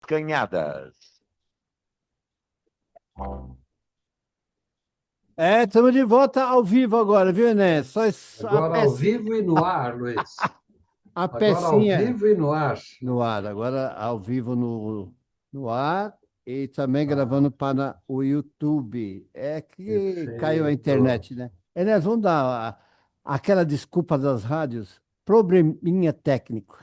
ganhadas. Estamos de volta ao vivo agora, viu, Ené? Agora ao vivo e no ar, Luiz. A Agora ao pecinha vivo e no ar. no ar, agora ao vivo no ar e também Ah, gravando para o YouTube. É que caiu a perfeito. internet, né? Ené, vamos dar aquela desculpa das rádios, probleminha técnico,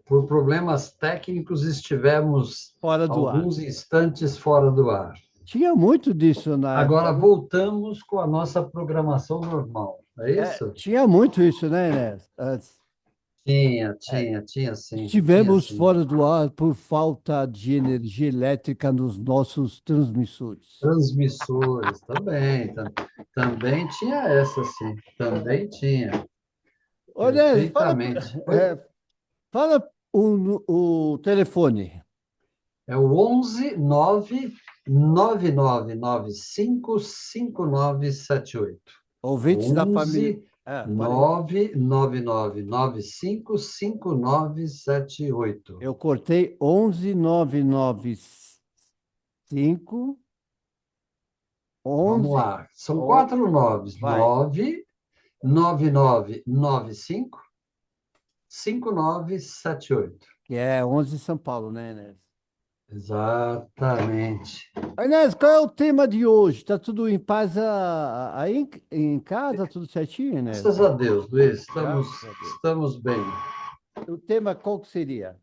Por problemas técnicos, estivemos fora do ar. alguns instantes fora do ar. Tinha muito disso na época, Agora né? voltamos com a nossa programação normal, é isso? Tinha muito isso, né, Ené? Antes. Tinha sim, tinha Estivemos sim. fora do ar por falta de energia elétrica nos nossos transmissores. Transmissores também tinha essa, sim, também tinha, Olha, perfeitamente. fala o telefone. É o 11 999955978. Ouvintes da família. 11 Falei. 999955978. Eu cortei 11995 Vamos 11 lá. São on- quatro noves. vai, 999955978. que é 11 São Paulo, né, Enes? Exatamente. Enes, qual é o tema de hoje? Tá tudo em paz aí em casa, tudo certinho, Enes? Graças a Deus, Luiz, estamos, Graças a Deus. estamos bem. O tema qual que seria?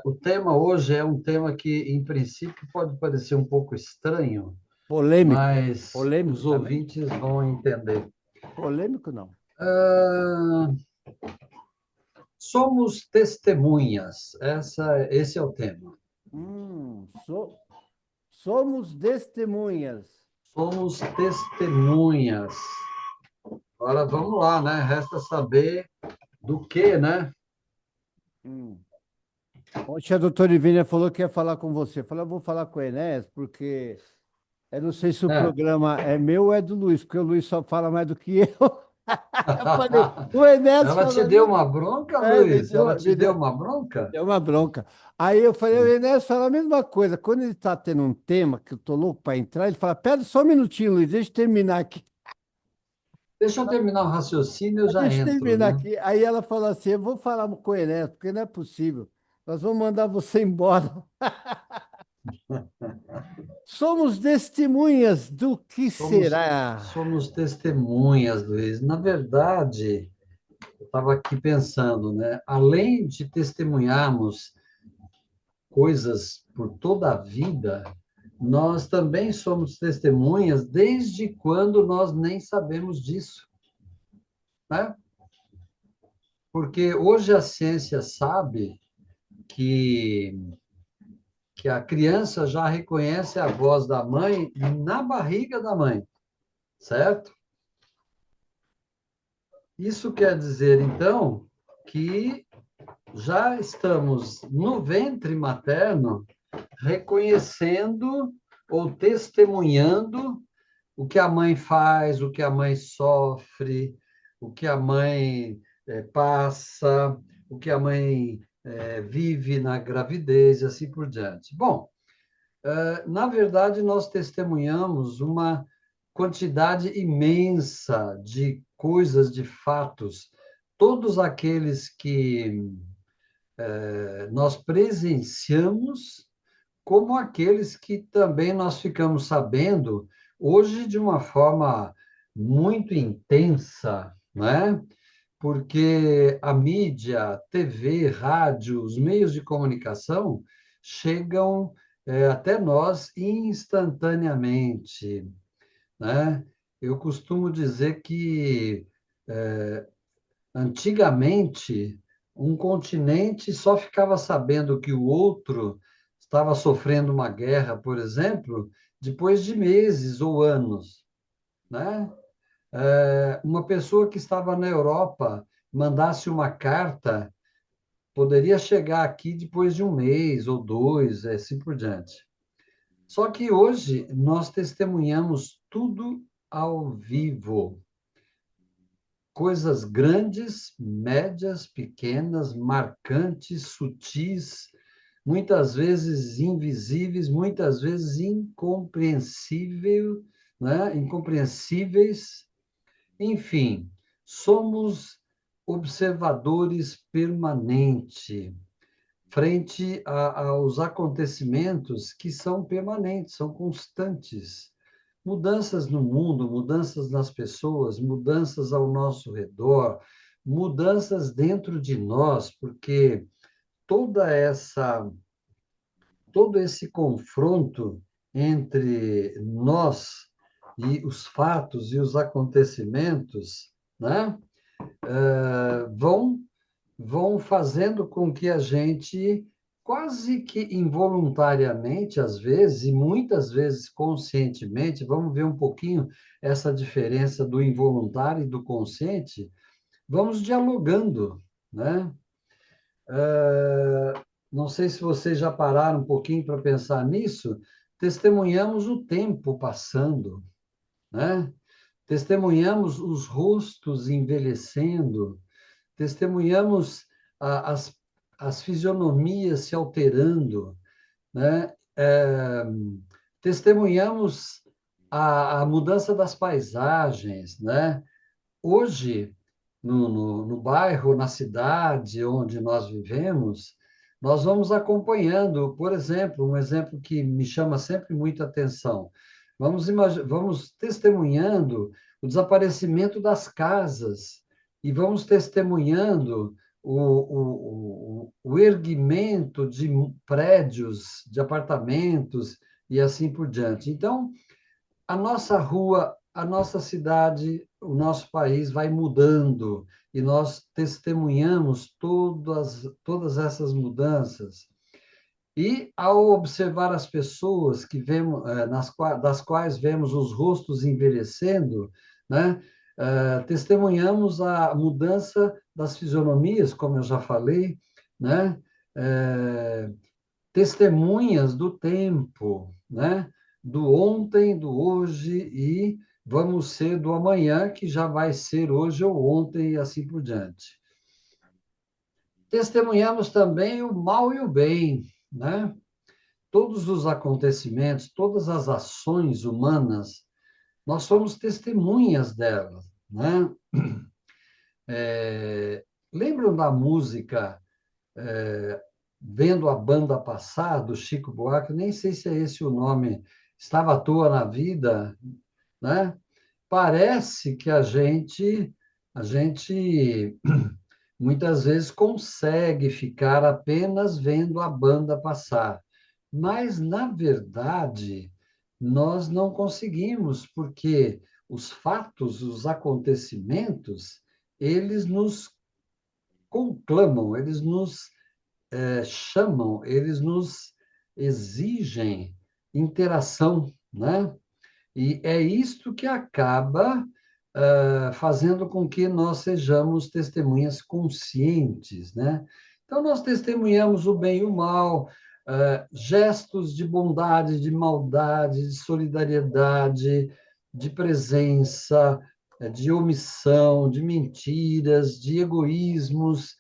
O tema hoje é um tema que, em princípio, pode parecer um pouco estranho, Polêmico. mas Polêmico os também? ouvintes vão entender. Polêmico não. Ah, somos testemunhas, esse é o tema. Hum, so- somos testemunhas. Somos testemunhas. Agora vamos lá, né? Resta saber do que, né? Hum. Ontem a doutora Ivínia falou que ia falar com você. Eu falei, eu vou falar com o Enéas, porque eu não sei se o É. programa é meu ou é do Luiz, porque o Luiz só fala mais do que eu. Eu falei, o Enéas Ela te fala deu mesmo. uma bronca, Me Luiz? Ela deu, te me deu deu, uma bronca? deu uma bronca. Aí eu falei, o Enéas fala a mesma coisa. Quando ele está tendo um tema que eu tô louco para entrar, ele fala, pera só um minutinho, Luiz, deixa eu terminar aqui. Deixa eu terminar o raciocínio, eu já Deixa eu entro, terminar né? aqui. Aí ela falou assim: eu vou falar com o Enéas, porque não é possível. Nós vamos mandar você embora. Somos testemunhas do que Somos, será. somos testemunhas, Luiz. Na verdade, eu estava aqui pensando, né? Além de testemunharmos coisas por toda a vida, nós também somos testemunhas desde quando nós nem sabemos disso, né? Porque hoje a ciência sabe que, que a criança já reconhece a voz da mãe na barriga da mãe, certo? Isso quer dizer, então, que já estamos no ventre materno reconhecendo ou testemunhando o que a mãe faz, o que a mãe sofre, o que a mãe passa, o que a mãe vive na gravidez e assim por diante. Bom, na verdade, nós testemunhamos uma quantidade imensa de coisas, de fatos, todos aqueles que nós presenciamos, como aqueles que também nós ficamos sabendo hoje de uma forma muito intensa, né? Porque a mídia, TV, rádio, os meios de comunicação chegam até nós instantaneamente, né? Eu costumo dizer que antigamente um continente só ficava sabendo que o outro estava sofrendo uma guerra, por exemplo, depois de meses ou anos, né? Uma pessoa que estava na Europa mandasse uma carta, poderia chegar aqui depois de um mês ou dois, assim por diante. Só que hoje nós testemunhamos tudo ao vivo. coisas grandes, médias, pequenas, marcantes, sutis, muitas vezes invisíveis, muitas vezes incompreensível, né? Incompreensíveis. Enfim, somos observadores permanentes frente aos acontecimentos que são permanentes, são constantes. Mudanças no mundo, mudanças nas pessoas, mudanças ao nosso redor, mudanças dentro de nós, porque toda essa todo esse confronto entre nós e os fatos e os acontecimentos, né, vão fazendo com que a gente, quase que involuntariamente, às vezes, e muitas vezes conscientemente, vamos ver um pouquinho essa diferença do involuntário e do consciente, vamos dialogando, né? Não sei se vocês já pararam um pouquinho para pensar nisso, testemunhamos o tempo passando, né? Testemunhamos os rostos envelhecendo, testemunhamos as, as fisionomias se alterando, né? Testemunhamos a mudança das paisagens, né? Hoje, no bairro, na cidade onde nós vivemos, nós vamos acompanhando, por exemplo, um exemplo que me chama sempre muita atenção. Vamos testemunhando o desaparecimento das casas e vamos testemunhando o erguimento de prédios, de apartamentos e assim por diante. Então, a nossa rua, a nossa cidade, o nosso país vai mudando e nós testemunhamos todas essas mudanças. E ao observar as pessoas que vemos, das quais vemos os rostos envelhecendo, né, testemunhamos a mudança das fisionomias, como eu já falei, né, testemunhas do tempo, né? Do ontem, do hoje e vamos ser do amanhã, que já vai ser hoje ou ontem e assim por diante. Testemunhamos também o mal e o bem, né? Todos os acontecimentos, todas as ações humanas, nós somos testemunhas delas, né? Lembram da música Vendo a Banda Passar, do Chico Buarque? Nem sei se é esse o nome. Estava à toa na vida, né? Parece que a gente muitas vezes consegue ficar apenas vendo a banda passar, mas na verdade nós não conseguimos, porque os fatos, os acontecimentos, eles nos conclamam, eles nos chamam, eles nos exigem interação, né? E é isto que acaba fazendo com que nós sejamos testemunhas conscientes, né? Então, nós testemunhamos o bem e o mal, gestos de bondade, de maldade, de solidariedade, de presença, de omissão, de mentiras, de egoísmos,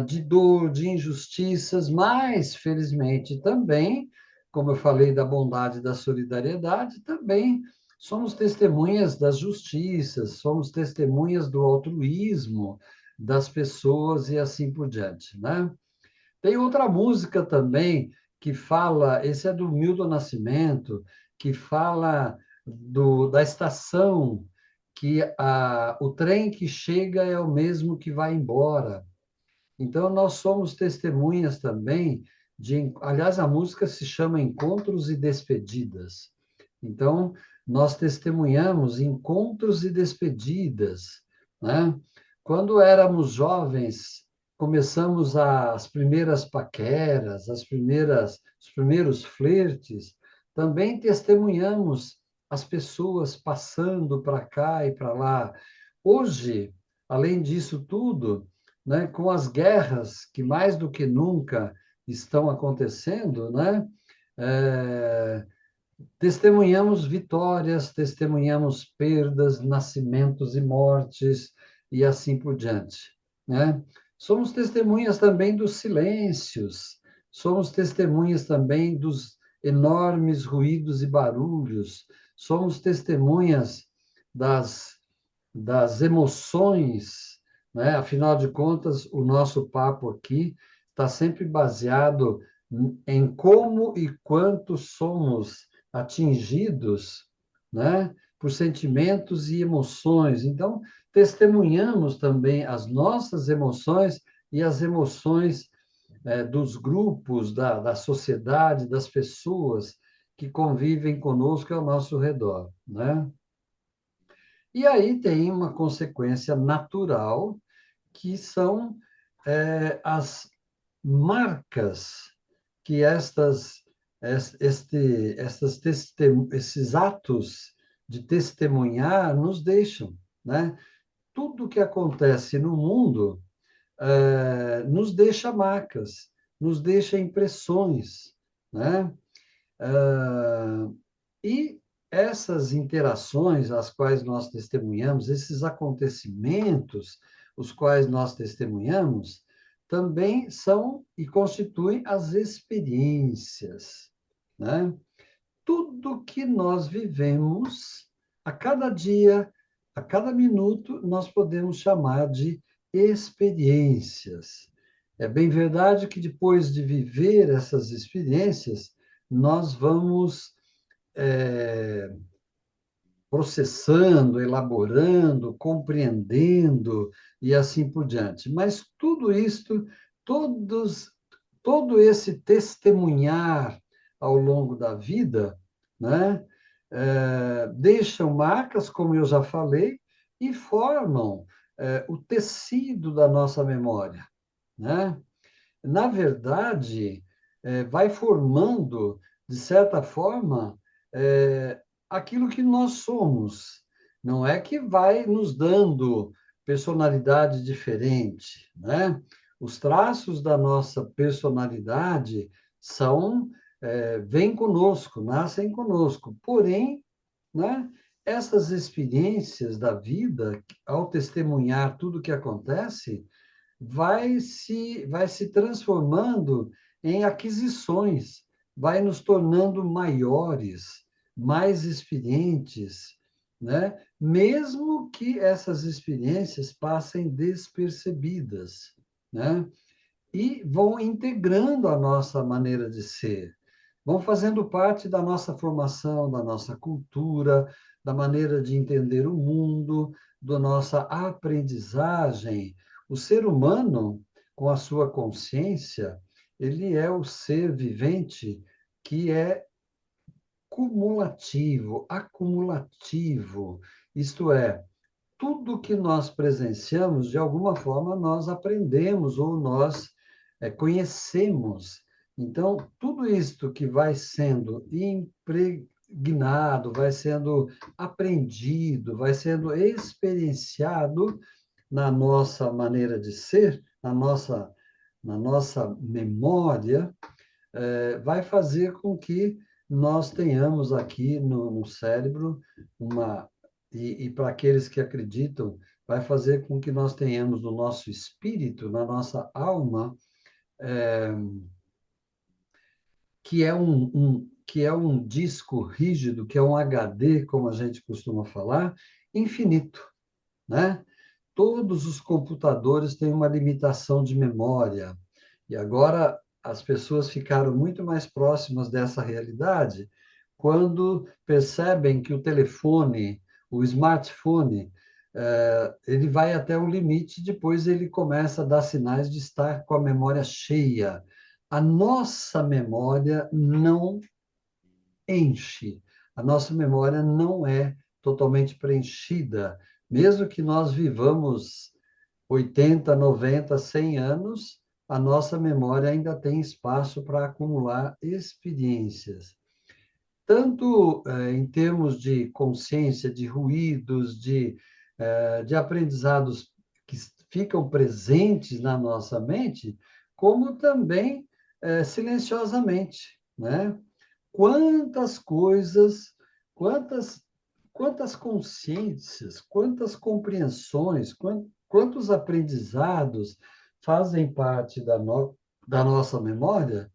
de dor, de injustiças, mas, felizmente, também, como eu falei da bondade e da solidariedade, também somos testemunhas das justiças, somos testemunhas do altruísmo das pessoas e assim por diante, né? Tem outra música também que fala, esse é do Milton Nascimento, que fala da estação, que o trem que chega é o mesmo que vai embora. Então, nós somos testemunhas também aliás, a música se chama Encontros e Despedidas. Então, nós testemunhamos encontros e despedidas, né? Quando éramos jovens, começamos as primeiras paqueras, os primeiros flertes, também testemunhamos as pessoas passando para cá e para lá. Hoje, além disso tudo, né, com as guerras que mais do que nunca estão acontecendo, né, é, testemunhamos vitórias, testemunhamos perdas, nascimentos e mortes, e assim por diante, né? Somos testemunhas também dos silêncios, somos testemunhas também dos enormes ruídos e barulhos, somos testemunhas das emoções, né? Afinal de contas, o nosso papo aqui está sempre baseado em como e quanto somos atingidos, né? Por sentimentos e emoções. Então, testemunhamos também as nossas emoções e as emoções dos grupos, da sociedade, das pessoas que convivem conosco ao nosso redor, né? E aí tem uma consequência natural, que são as marcas que esses atos de testemunhar nos deixam, né? Tudo que acontece no mundo nos deixa marcas, nos deixa impressões, né? E essas interações às quais nós testemunhamos, esses acontecimentos, os quais nós testemunhamos, também são e constituem as experiências, né? Tudo que nós vivemos, a cada dia, a cada minuto, nós podemos chamar de experiências. É bem verdade que depois de viver essas experiências, nós vamos é, processando, elaborando, compreendendo e assim por diante. Mas tudo isto, todos, todo esse testemunhar ao longo da vida, né, deixam marcas, como eu já falei, e formam o tecido da nossa memória, né? Na verdade, vai formando, de certa forma, aquilo que nós somos. Não é que vai nos dando personalidade diferente, né? Os traços da nossa personalidade são, vêm conosco, nascem conosco. Porém, né, essas experiências da vida, ao testemunhar tudo o que acontece, vai se transformando em aquisições, vai nos tornando maiores, mais experientes, né? Mesmo que essas experiências passem despercebidas, né? E vão integrando a nossa maneira de ser, vão fazendo parte da nossa formação, da nossa cultura, da maneira de entender o mundo, da nossa aprendizagem. O ser humano, com a sua consciência, ele é o ser vivente que é cumulativo, acumulativo, isto é, tudo que nós presenciamos, de alguma forma, nós aprendemos ou nós conhecemos. Então, tudo isto que vai sendo impregnado, vai sendo aprendido, vai sendo experienciado na nossa maneira de ser, na nossa memória, vai fazer com que nós tenhamos aqui no cérebro uma. E para aqueles que acreditam, vai fazer com que nós tenhamos no nosso espírito, na nossa alma, que é um disco rígido, que é um HD, como a gente costuma falar, infinito, né? Todos os computadores têm uma limitação de memória. E agora as pessoas ficaram muito mais próximas dessa realidade quando percebem que o telefone, o smartphone, ele vai até um limite, depois ele começa a dar sinais de estar com a memória cheia. A nossa memória não enche, a nossa memória não é totalmente preenchida, mesmo que nós vivamos 80, 90, 100 anos, a nossa memória ainda tem espaço para acumular experiências. Tanto em termos de consciência, de ruídos, de aprendizados que ficam presentes na nossa mente, como também silenciosamente, né? Quantas coisas, quantas consciências, quantas compreensões, quantos aprendizados fazem parte da nossa memória,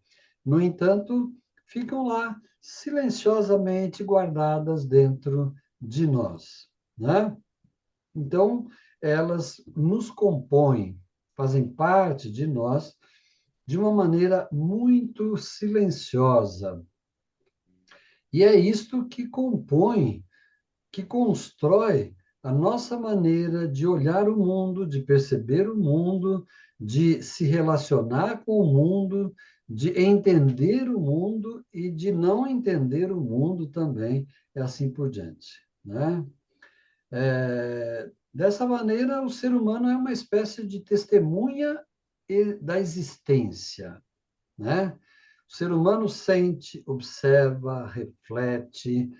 no entanto, ficam lá silenciosamente guardadas dentro de nós, né? Então, elas nos compõem, fazem parte de nós de uma maneira muito silenciosa. E é isto que compõe, que constrói a nossa maneira de olhar o mundo, de perceber o mundo, de se relacionar com o mundo, de entender o mundo e de não entender o mundo também, e assim por diante, né? Dessa maneira, o ser humano é uma espécie de testemunha da existência, né? O ser humano sente, observa, reflete,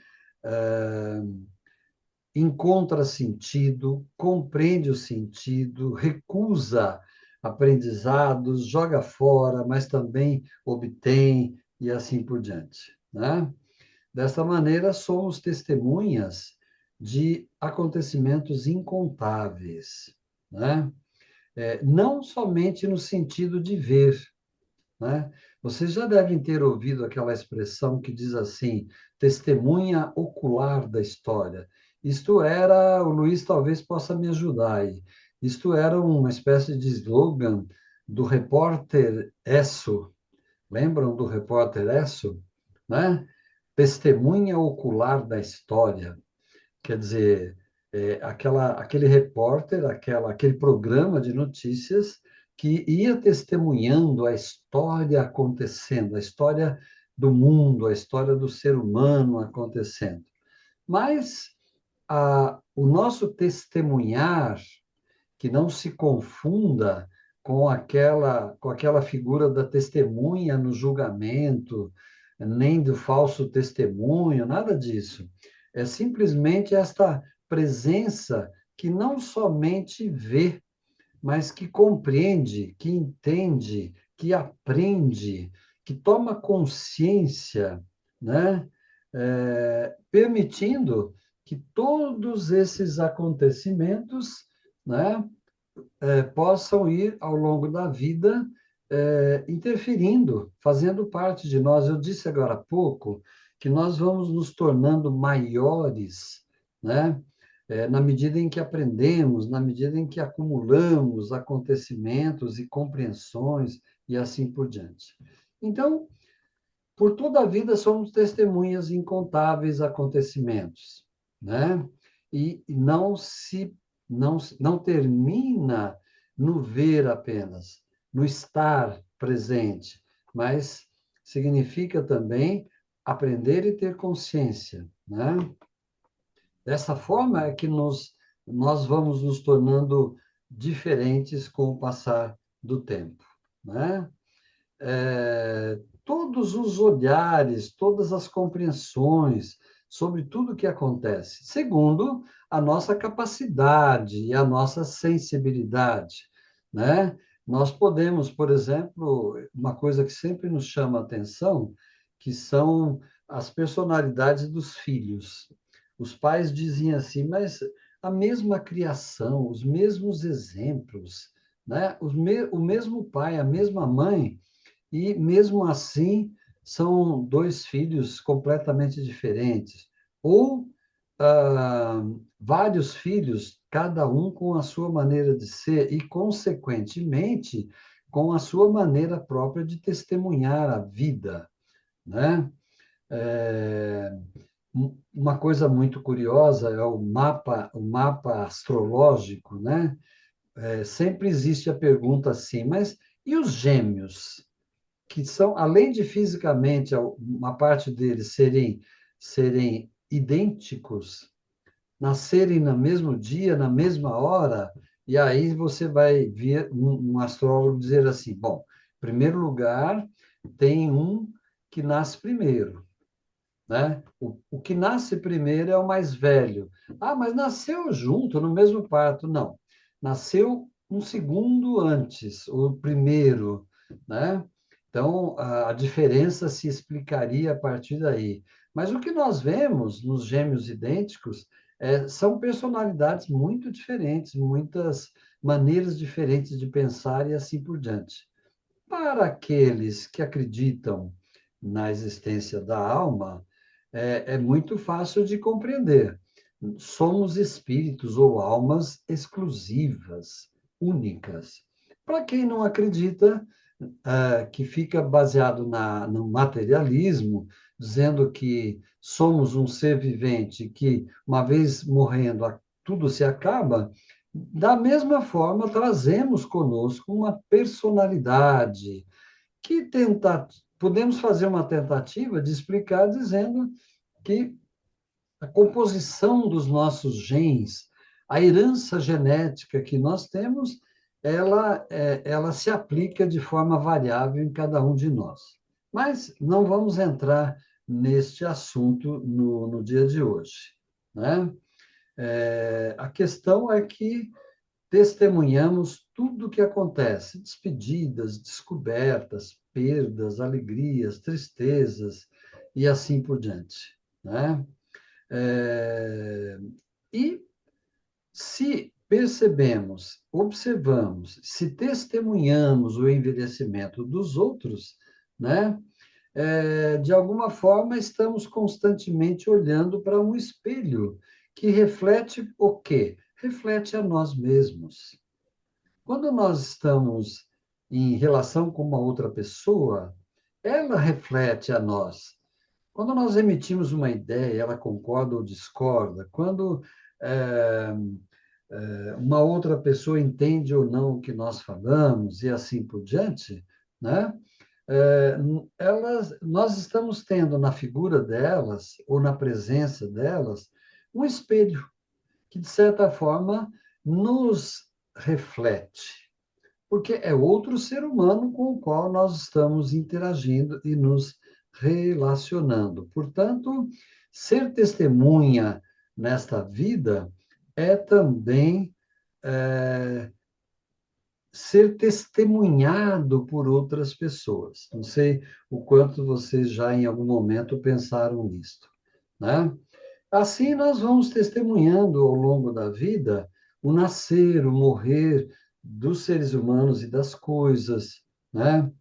encontra sentido, compreende o sentido, recusa aprendizados, joga fora, mas também obtém e assim por diante, né? Dessa maneira, somos testemunhas de acontecimentos incontáveis, né? Não somente no sentido de ver, né? Vocês já devem ter ouvido aquela expressão que diz assim, testemunha ocular da história. Isto era, o Luiz talvez possa me ajudar aí. Isto era uma espécie de slogan do repórter Esso. Lembram do repórter Esso? Né? Testemunha ocular da história. Quer dizer, aquele repórter, aquele programa de notícias que ia testemunhando a história acontecendo, a história do mundo, a história do ser humano acontecendo. Mas o nosso testemunhar, que não se confunda com aquela figura da testemunha no julgamento, nem do falso testemunho, nada disso. É simplesmente esta presença que não somente vê, mas que compreende, que entende, que aprende, que toma consciência, né? Permitindo que todos esses acontecimentos, né, possam ir ao longo da vida interferindo, fazendo parte de nós. Eu disse agora há pouco que nós vamos nos tornando maiores, né? Na medida em que aprendemos, na medida em que acumulamos acontecimentos e compreensões e assim por diante. Então, por toda a vida somos testemunhas de incontáveis acontecimentos, né? E não termina no ver apenas, no estar presente, mas significa também aprender e ter consciência, né? Dessa forma é que nós vamos nos tornando diferentes com o passar do tempo, né? Todos os olhares, todas as compreensões sobre tudo o que acontece, segundo a nossa capacidade e a nossa sensibilidade, né? Nós podemos, por exemplo, uma coisa que sempre nos chama a atenção, que são as personalidades dos filhos. Os pais dizem assim, mas a mesma criação, os mesmos exemplos, né? O mesmo pai, a mesma mãe, e, mesmo assim, são dois filhos completamente diferentes. Ou vários filhos, cada um com a sua maneira de ser e, consequentemente, com a sua maneira própria de testemunhar a vida, né? É, uma coisa muito curiosa é o mapa astrológico, né? Sempre existe a pergunta assim, mas e os gêmeos? Que são, além de fisicamente uma parte deles serem idênticos, nascerem no mesmo dia, na mesma hora, e aí você vai ver um astrólogo dizer assim, bom, em primeiro lugar, tem um que nasce primeiro, né? O que nasce primeiro é o mais velho. Ah, mas nasceu junto, no mesmo parto. Não, nasceu um segundo antes, o primeiro, né? Então, a diferença se explicaria a partir daí. Mas o que nós vemos nos gêmeos idênticos são personalidades muito diferentes, maneiras diferentes de pensar e assim por diante. Para aqueles que acreditam na existência da alma, é muito fácil de compreender. Somos espíritos ou almas exclusivas, únicas. Para quem não acredita, que fica baseado no materialismo, dizendo que somos um ser vivente, que uma vez morrendo, tudo se acaba, da mesma forma, trazemos conosco uma personalidade que podemos fazer uma tentativa de explicar dizendo que a composição dos nossos genes, a herança genética que nós temos, ela se aplica de forma variável em cada um de nós. Mas não vamos entrar neste assunto no dia de hoje, né? A questão é que testemunhamos tudo o que acontece, despedidas, descobertas, perdas, alegrias, tristezas e assim por diante, né? É, E se percebemos, observamos, se testemunhamos o envelhecimento dos outros, né? De alguma forma, estamos constantemente olhando para um espelho que reflete o quê? Reflete a nós mesmos. Quando nós estamos em relação com uma outra pessoa, ela reflete a nós. Quando nós emitimos uma ideia, ela concorda ou discorda. Quando é, uma outra pessoa entende ou não o que nós falamos e assim por diante, né? Nós estamos tendo na figura delas ou na presença delas um espelho que, de certa forma, nos reflete, porque é outro ser humano com o qual nós estamos interagindo e nos relacionando. Portanto, ser testemunha nesta vida é também é, ser testemunhado por outras pessoas. Não sei o quanto vocês já em algum momento pensaram nisto, né? Assim, nós vamos testemunhando ao longo da vida o nascer, o morrer dos seres humanos e das coisas, né?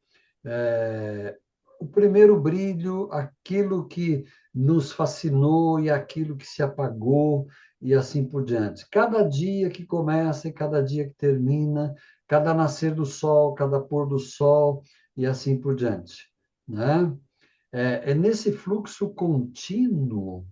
O primeiro brilho, aquilo que nos fascinou e aquilo que se apagou e assim por diante. Cada dia que começa e cada dia que termina, cada nascer do sol, cada pôr do sol e assim por diante, né? É nesse fluxo contínuo,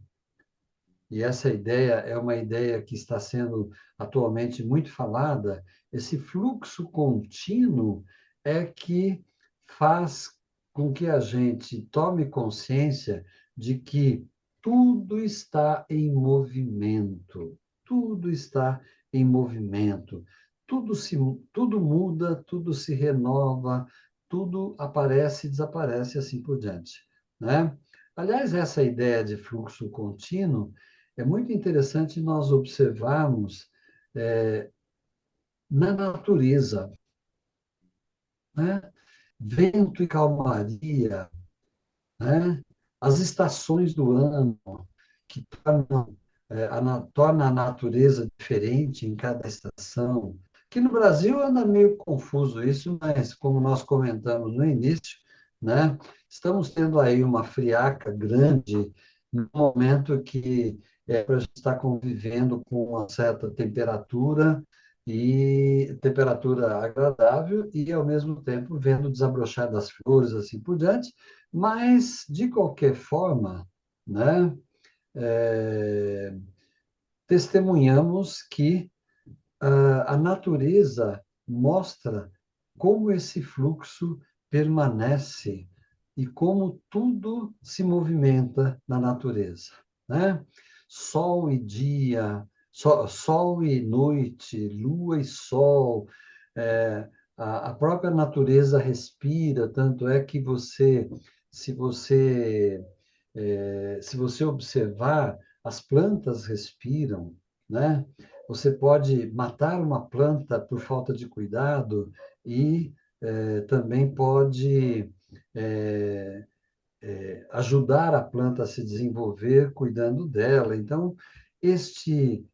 e essa ideia é uma ideia que está sendo atualmente muito falada, esse fluxo contínuo é que faz com que a gente tome consciência de que tudo está em movimento, tudo está em movimento, tudo muda, tudo se renova, tudo aparece e desaparece, assim por diante, né? Aliás, essa ideia de fluxo contínuo é muito interessante nós observarmos na natureza, né? Vento e calmaria, né? As estações do ano, que torna a natureza diferente em cada estação. Aqui no Brasil anda meio confuso isso, mas como nós comentamos no início, né? Estamos tendo aí uma friaca grande no momento que para a gente estar convivendo com uma certa temperatura e temperatura agradável e, ao mesmo tempo, vendo o desabrochar das flores, assim por diante, mas, de qualquer forma, né, é, testemunhamos que a natureza mostra como esse fluxo permanece e como tudo se movimenta na natureza, né? Sol e dia, sol e noite, lua e sol, é, a própria natureza respira, tanto é que se você, se você observar, as plantas respiram, né? Você pode matar uma planta por falta de cuidado e também pode eh, ajudar a planta a se desenvolver cuidando dela. Então, este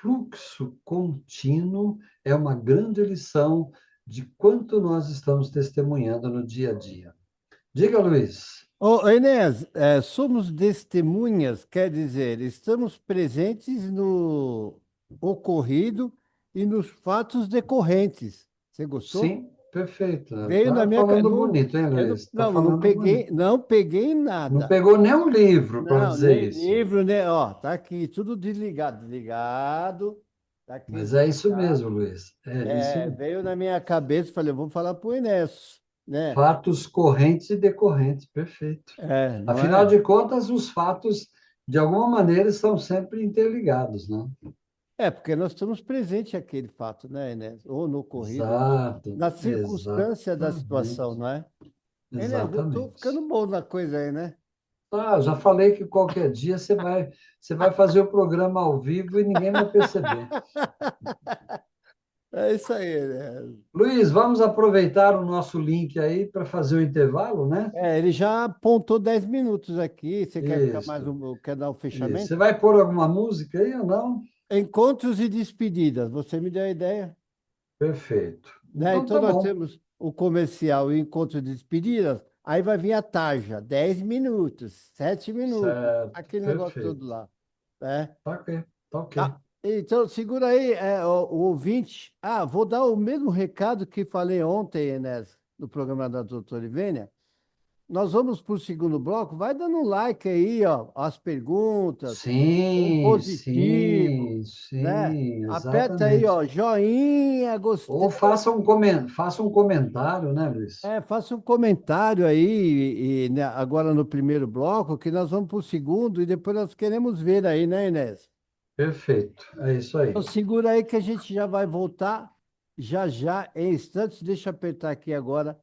fluxo contínuo é uma grande lição de quanto nós estamos testemunhando no dia a dia. Diga, Luiz. Ô, Enéas, somos testemunhas, quer dizer, estamos presentes no ocorrido e nos fatos decorrentes. Você gostou? Sim, perfeito. Veio na Tá minha... falando bonito, hein, Eu não, Luiz? Está não, não falando bonito. peguei, não peguei Não nada. pegou nem um livro para Não, dizer nem isso. livro, né? Ó, tá aqui, tudo desligado, desligado. Tá aqui Mas é isso desligado. mesmo, Luiz. É isso É, mesmo. veio na minha cabeça, falei, vou falar pro Enéas, né? Fatos correntes e decorrentes, perfeito. É, não Afinal é? de contas, os fatos, de alguma maneira, estão sempre interligados, né? É, porque nós estamos presentes aquele fato, né, Enéas? Ou no ocorrido, ou Exato, na circunstância da situação, exatamente, não é? Enéas, eu tô exatamente. ficando bom na coisa aí, né? Ah, já falei que qualquer dia você vai fazer o programa ao vivo e ninguém vai perceber. É isso aí, Enéas. Luiz, vamos aproveitar o nosso link aí para fazer o intervalo, né? É, ele já apontou 10 minutos aqui. Você quer ficar mais Isso, um, quer dar o isso. Você fechamento? vai pôr alguma música aí ou não? Encontros e despedidas. Você me deu a ideia, Perfeito. né? Então Então tá nós bom. temos o comercial e o encontro e despedidas. Aí vai vir a tarja, 10 minutos, 7 minutos, Certo, aquele negócio todo perfeito. lá, né? Tá ok, tá ok. Tá. Então, segura aí, o ouvinte. Ah, vou dar o mesmo recado que falei ontem, Enes, no programa da doutora Ivênia. Nós vamos para o segundo bloco. Vai dando um like aí, ó, as perguntas, um Sim, positivo, sim, né? sim, Aperta aí, exatamente. ó, joinha, gostei. Ou faça um comentário, né, Luiz? Faça um comentário aí, né, agora no primeiro bloco, que nós vamos para o segundo e depois nós queremos ver aí, né, Inês? Perfeito, é isso Então aí. segura aí que a gente já vai voltar já já em instantes. Deixa eu apertar aqui agora